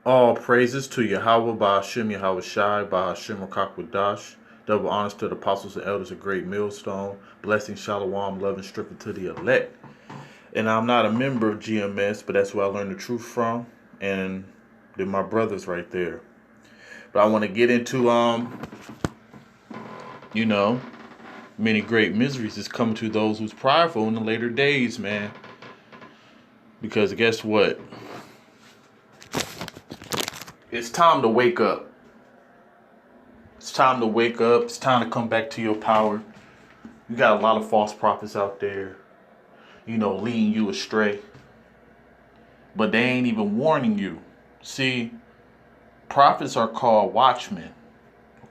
All praises to Yahweh, Ba'ashem, Yahweh Shai, Ba'ashem, Rakakwadash. Double honors to the apostles and elders of Great Millstone. Blessing, Shalom, love, and strength to the elect. And I'm not a member of GMS, but that's where I learned the truth from. And they're my brothers right there. But I want to get into, you know, many great miseries is coming to those who's prideful in the later days, man. Because guess what? It's time to wake up. It's time to wake up. It's time to come back to your power. You got a lot of false prophets out there, leading you astray. But they ain't even warning you. See, prophets are called watchmen.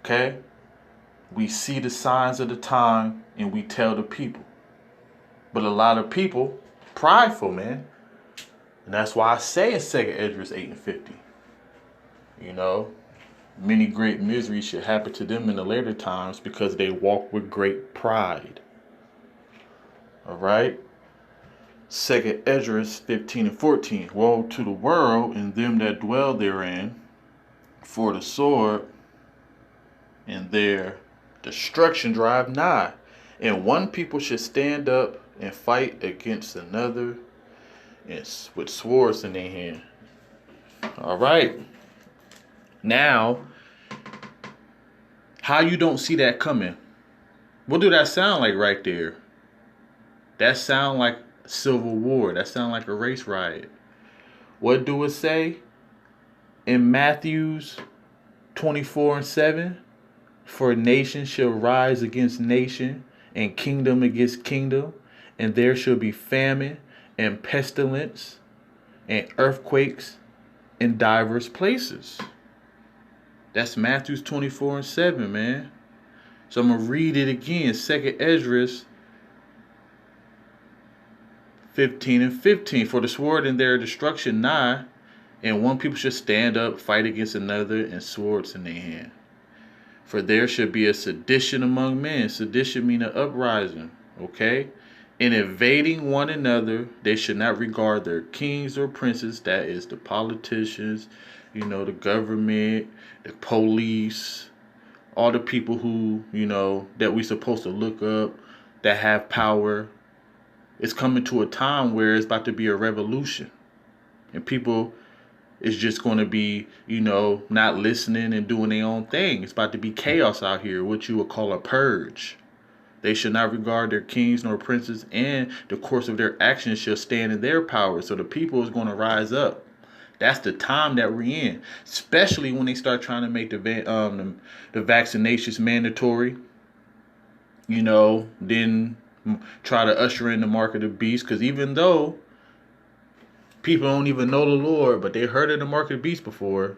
Okay? We see the signs of the time and we tell the people. But a lot of people, prideful, man. And that's why I say in 2 Esdras 8 and 50. Many great miseries should happen to them in the later times because they walk with great pride. All right? 2 Esdras 15 and 14. Woe to the world and them that dwell therein, for the sword and their destruction drive nigh. And one people should stand up and fight against another and with swords in their hand. All right. Now, how you don't see that coming? What do that sound like right there? That sound like civil war. That sound like a race riot. What do it say in Matthews 24 and 7? For nation shall rise against nation, and kingdom against kingdom, and there shall be famine and pestilence and earthquakes in divers places. That's Matthews 24 and 7, man. So I'm going to read it again. 2 Esdras 15 and 15. For the sword and their destruction nigh, and one people should stand up, fight against another, and swords in their hand. For there should be a sedition among men. Sedition mean an uprising, okay? In invading one another, they should not regard their kings or princes, that is the politicians, the government, the police, all the people who, that we supposed to look up, that have power. It's coming to a time where it's about to be a revolution. And people is just going to be, not listening and doing their own thing. It's about to be chaos out here, what you would call a purge. They should not regard their kings nor princes, and the course of their actions shall stand in their power. So the people is going to rise up. That's the time that we're in, especially when they start trying to make the vaccinations mandatory. Then try to usher in the mark of the beast. Because even though people don't even know the Lord, but they heard of the mark of the beast before.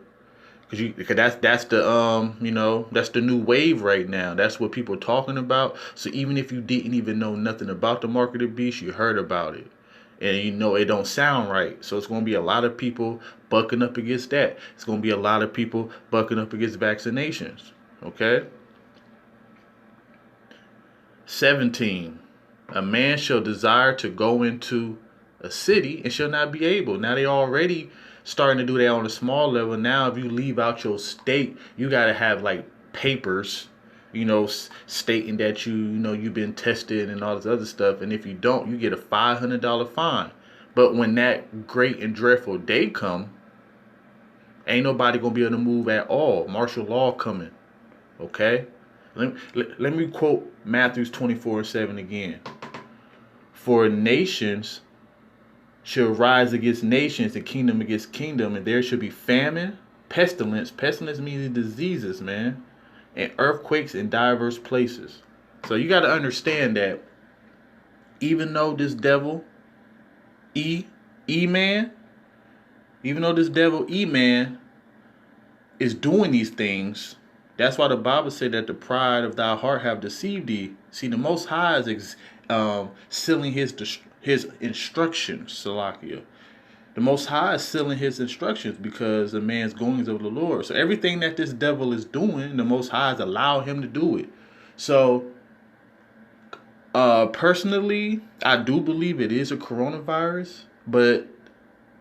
Because that's the that's the new wave right now. That's what people are talking about. So even if you didn't even know nothing about the mark of the beast, you heard about it. And it don't sound right. So it's going to be a lot of people bucking up against that. It's going to be a lot of people bucking up against vaccinations. Okay? 17. A man shall desire to go into a city and shall not be able. Now they already starting to do that on a small level. Now if you leave out your state, you got to have like papers, stating that you've been tested and all this other stuff. And if you don't, you get a $500 fine. But when that great and dreadful day come, ain't nobody gonna be able to move at all. Martial law coming. Okay? Let me quote Matthews 24 and 7 again. For nations shall rise against nations, and kingdom against kingdom, and there shall be famine, pestilence. Pestilence means diseases, man. And earthquakes in diverse places. So you got to understand that even though this devil, E-Man, even though this devil, E-Man, is doing these things, that's why the Bible said that the pride of thy heart have deceived thee. See, the Most High is sealing his instructions, Salakia. The Most High is sealing his instructions because the man's goings of the Lord. So everything that this devil is doing, the Most High has allowed him to do it. So personally, I do believe it is a coronavirus, but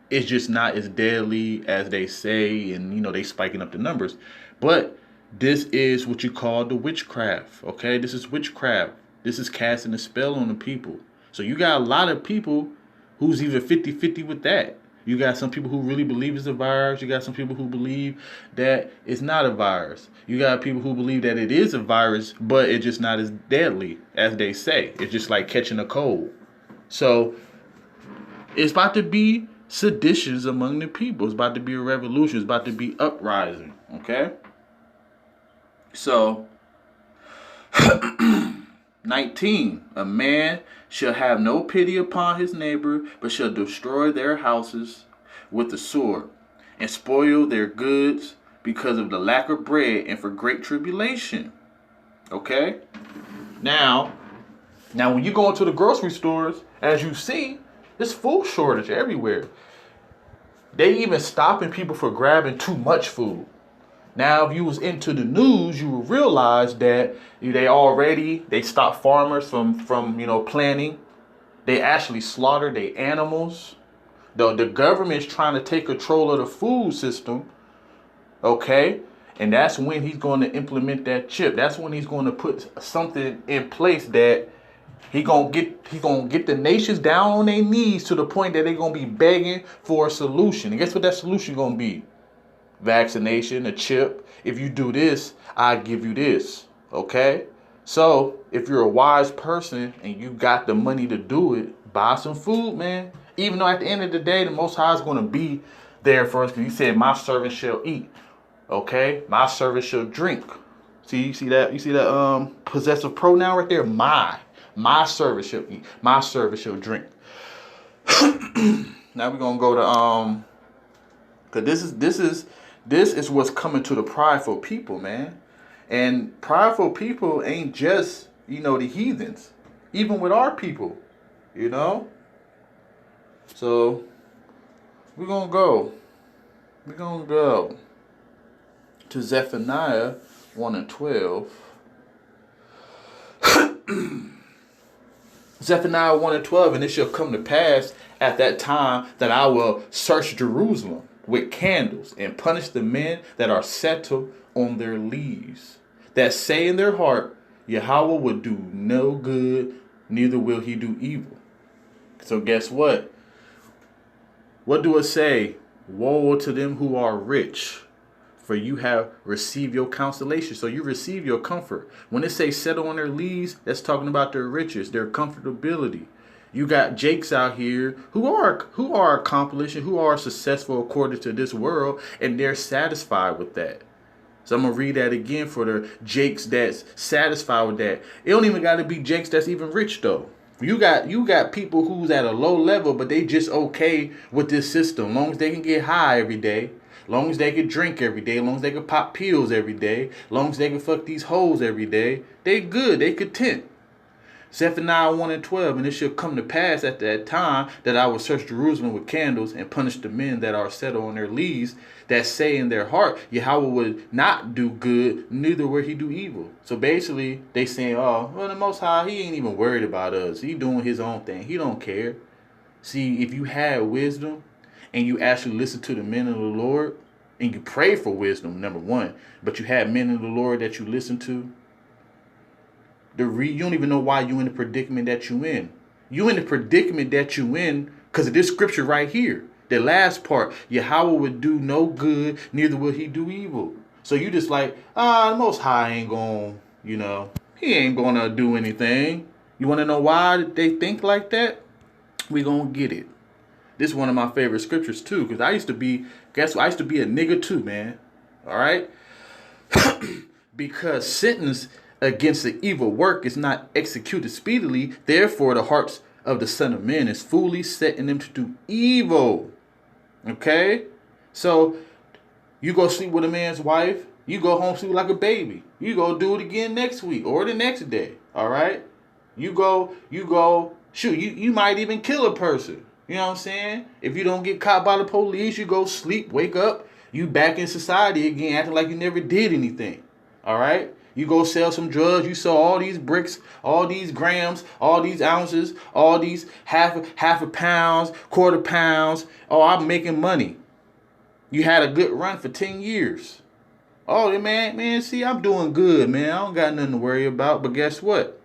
It's just not as deadly as they say, and they spiking up the numbers. But this is what you call the witchcraft. Okay, this is witchcraft. This is casting a spell on the people. So you got a lot of people who's even 50-50 with that. You got some people who really believe it's a virus. You got some people who believe that it's not a virus. You got people who believe that it is a virus, but it's just not as deadly as they say. It's just like catching a cold. So it's about to be seditions among the people. It's about to be a revolution. It's about to be uprising. Okay? So, 19. A man shall have no pity upon his neighbor, but shall destroy their houses with the sword, and spoil their goods because of the lack of bread and for great tribulation. Okay? Now when you go into the grocery stores, as you see, there's food shortage everywhere. They even stopping people for grabbing too much food. Now, if you was into the news, you would realize that they stopped farmers from planting. They actually slaughtered their animals. The government's trying to take control of the food system. Okay? And that's when he's going to implement that chip. That's when he's going to put something in place that He gonna get the nations down on their knees to the point that they're gonna be begging for a solution. And guess what that solution gonna be? Vaccination, a chip. If you do this, I give you this. Okay? So if you're a wise person and you got the money to do it, buy some food, man. Even though at the end of the day, the Most High is gonna be there for us, because He said, "My servant shall eat." Okay? My servant shall drink. You see that possessive pronoun right there? My servant shall eat. My servant shall drink. Now we're gonna go to because this is what's coming to the prideful people, man. And prideful people ain't just the heathens, even with our people, So we're gonna go to Zephaniah 1:12. Zephaniah 1:12, and it shall come to pass at that time that I will search Jerusalem with candles and punish the men that are settled on their leaves, that say in their heart, Yahweh would do no good, neither will He do evil. So guess what? What do it say? Woe to them who are rich, for you have received your consolation. So you receive your comfort. When it says settle on their leaves, that's talking about their riches, their comfortability. You got Jakes out here who are accomplished and who are successful according to this world, and they're satisfied with that. So I'm gonna read that again for the Jakes that's satisfied with that. It don't even got to be Jakes that's even rich though. You got people who's at a low level, but they just okay with this system, as long as they can get high every day. Long as they can drink every day, long as they can pop pills every day, long as they can fuck these hoes every day, they good, they content. Zephaniah 1:12, and it shall come to pass at that time that I will search Jerusalem with candles and punish the men that are settled on their leaves, that say in their heart, Yahweh would not do good, neither will He do evil. So basically, they saying, oh, well, the Most High, He ain't even worried about us. He doing His own thing. He don't care. See, if you had wisdom, and you actually listen to the men of the Lord, and you pray for wisdom, number one, but you have men of the Lord that you listen to, you don't even know why you in the predicament that you in. You in the predicament that you in because of this scripture right here. The last part, Yahweh would do no good, neither will He do evil. So you just like, the Most High ain't going, He ain't going to do anything. You want to know why they think like that? We going to get it. This is one of my favorite scriptures too, because I used to be a nigga too, man. All right? Because sentence against the evil work is not executed speedily, therefore the hearts of the Son of Man is fully set in them to do evil. Okay? So you go sleep with a man's wife, you go home sleep like a baby. You go do it again next week or the next day. All right? You go, shoot, you might even kill a person. You know what I'm saying? If you don't get caught by the police, you go sleep, wake up, you back in society again, acting like you never did anything. All right? You go sell some drugs, you sell all these bricks, all these grams, all these ounces, all these half a pounds, quarter pounds. Oh, I'm making money. You had a good run for 10 years. Oh, man, see, I'm doing good, man. I don't got nothing to worry about. But guess what?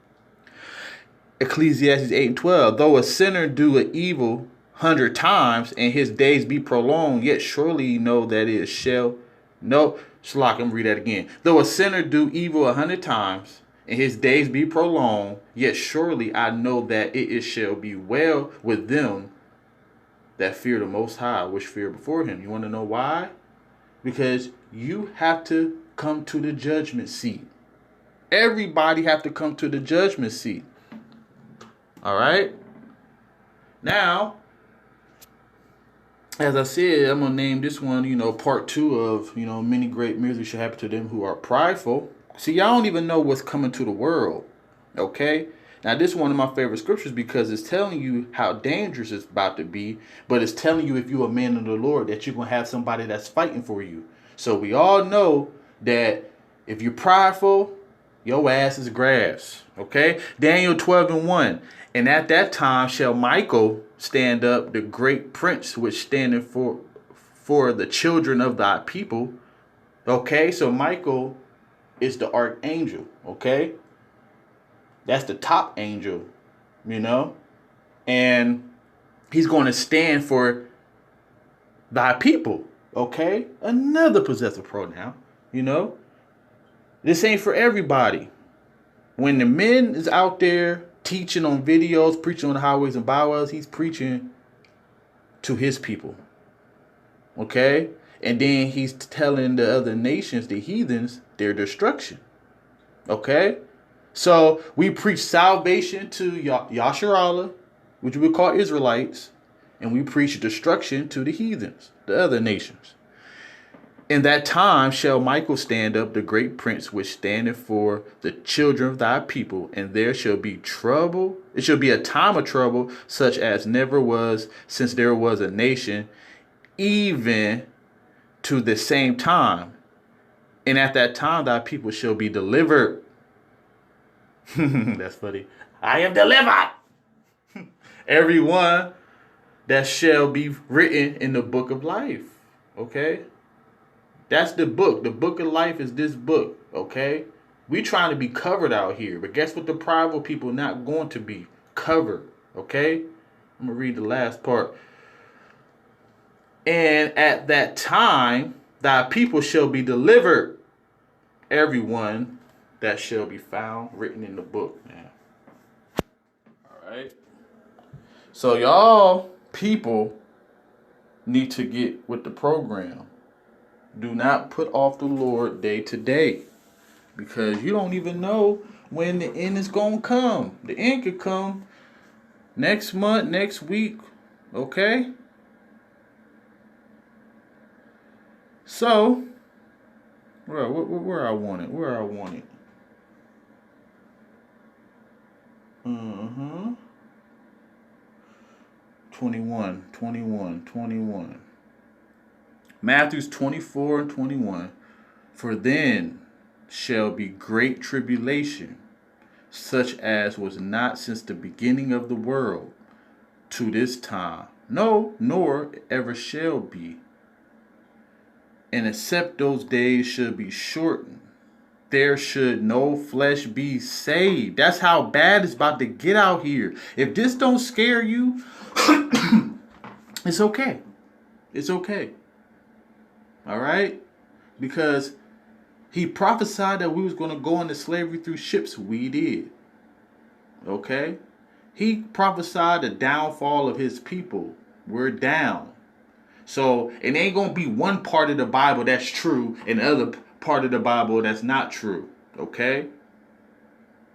Ecclesiastes 8 and 12. Though a sinner do an evil 100 times and his days be prolonged, yet surely you know that it shall. No, Shalak, I'm going to read that again. Though a sinner do evil 100 times and his days be prolonged, yet surely I know that it shall be well with them that fear the Most High, which fear before him. You want to know why? Because you have to come to the judgment seat. Everybody have to come to the judgment seat. All right? Now, as I said, I'm going to name this one, part 2 of, many great miseries shall happen to them who are prideful. See, y'all don't even know what's coming to the world. Okay? Now, this is one of my favorite scriptures because it's telling you how dangerous it's about to be, but it's telling you if you're a man of the Lord that you're going to have somebody that's fighting for you. So we all know that if you're prideful, your ass is grass. Okay? Daniel 12 and 1. And at that time shall Michael stand up, the great prince, which standeth for the children of thy people. Okay? So Michael is the archangel. Okay? That's the top angel, and he's going to stand for thy people, okay? Another possessive pronoun, This ain't for everybody. When the men is out there teaching on videos, preaching on the highways and byways, he's preaching to his people, okay? And then he's telling the other nations, the heathens, their destruction, okay? So we preach salvation to Yasharallah, which we call Israelites, and we preach destruction to the heathens, the other nations. In that time shall Michael stand up, the great prince, which standeth for the children of thy people, and there shall be trouble. It shall be a time of trouble, such as never was since there was a nation, even to the same time. And at that time thy people shall be delivered. That's funny. I am delivered. Everyone that shall be written in the book of life. Okay? That's the book. The book of life is this book. Okay? We trying to be covered out here. But guess what? The prideful people not going to be covered. Okay? I'm going to read the last part. And at that time, thy people shall be delivered. Everyone that shall be found written in the book. Man. All right. So y'all people need to get with the program. Do not put off the Lord day to day, because you don't even know when the end is going to come. The end could come next month, next week. Okay? So, where I want it. 21. Matthews 24 and 21. For then shall be great tribulation, such as was not since the beginning of the world to this time. No, nor ever shall be. And except those days should be shortened, there should no flesh be saved. That's how bad it's about to get out here. If this don't scare you, it's okay. It's okay. All right? Because he prophesied that we was going to go into slavery through ships. We did. Okay? He prophesied the downfall of his people. We're down. So it ain't going to be one part of the Bible that's true and the other part of the Bible that's not true. Okay?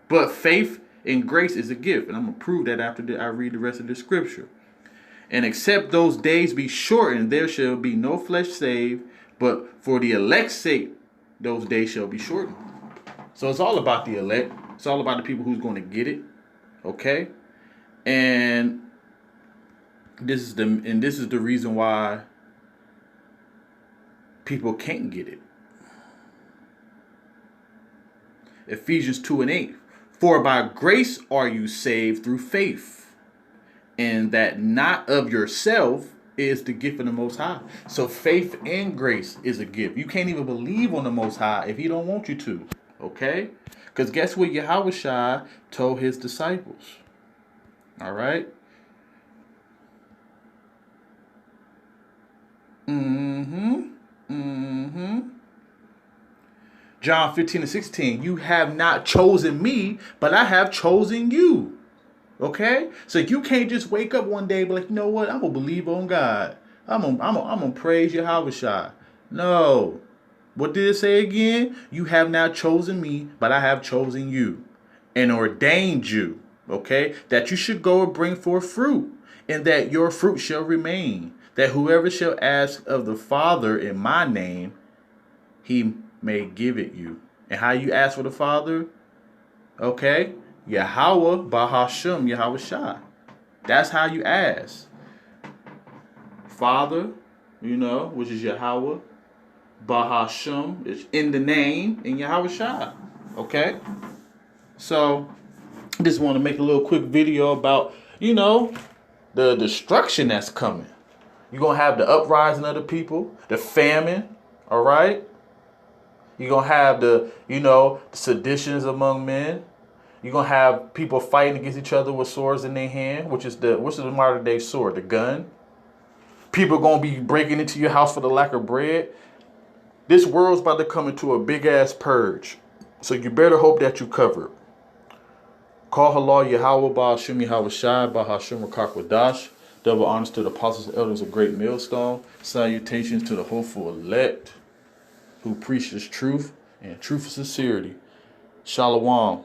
But faith and grace is a gift. And I'm going to prove that after I read the rest of the scripture. And except those days be shortened, there shall be no flesh saved. But for the elect's sake, those days shall be shortened. So it's all about the elect. It's all about the people who's going to get it. Okay? And this is the reason why people can't get it. Ephesians 2:8. For by grace are you saved through faith, and that not of yourself is the gift of the Most High. So faith and grace is a gift. You can't even believe on the Most High if He don't want you to. Okay? Because guess what Yahushua told His disciples? All right? John 15:16. You have not chosen me, but I have chosen you. Okay? So you can't just wake up one day and be like, you know what? I'm going to believe on God. I'm gonna praise Yahushua. No. What did it say again? You have not chosen me, but I have chosen you and ordained you. Okay? That you should go and bring forth fruit, and that your fruit shall remain. That whoever shall ask of the Father in my name, He may give it you. And how you ask for the Father? Okay? Yahweh Bahasham Yahushua. That's how you ask. Father, which is Yahweh. Bahasham is in the name in Yahushua. Okay? So, I just want to make a little quick video about, the destruction that's coming. You're going to have the uprising of the people, the famine, all right? You're going to have the seditions among men. You're going to have people fighting against each other with swords in their hand, which is the modern day sword, the gun. People are going to be breaking into your house for the lack of bread. This world's about to come into a big ass purge. So you better hope that you cover. Call halal Yahweh Ba'ashim Yahweh Shai Ba'ashim Rakakwadash. Double honors to the apostles and elders of Great Millstone. Salutations to the hopeful elect who preach this truth and truth of sincerity. Shalom.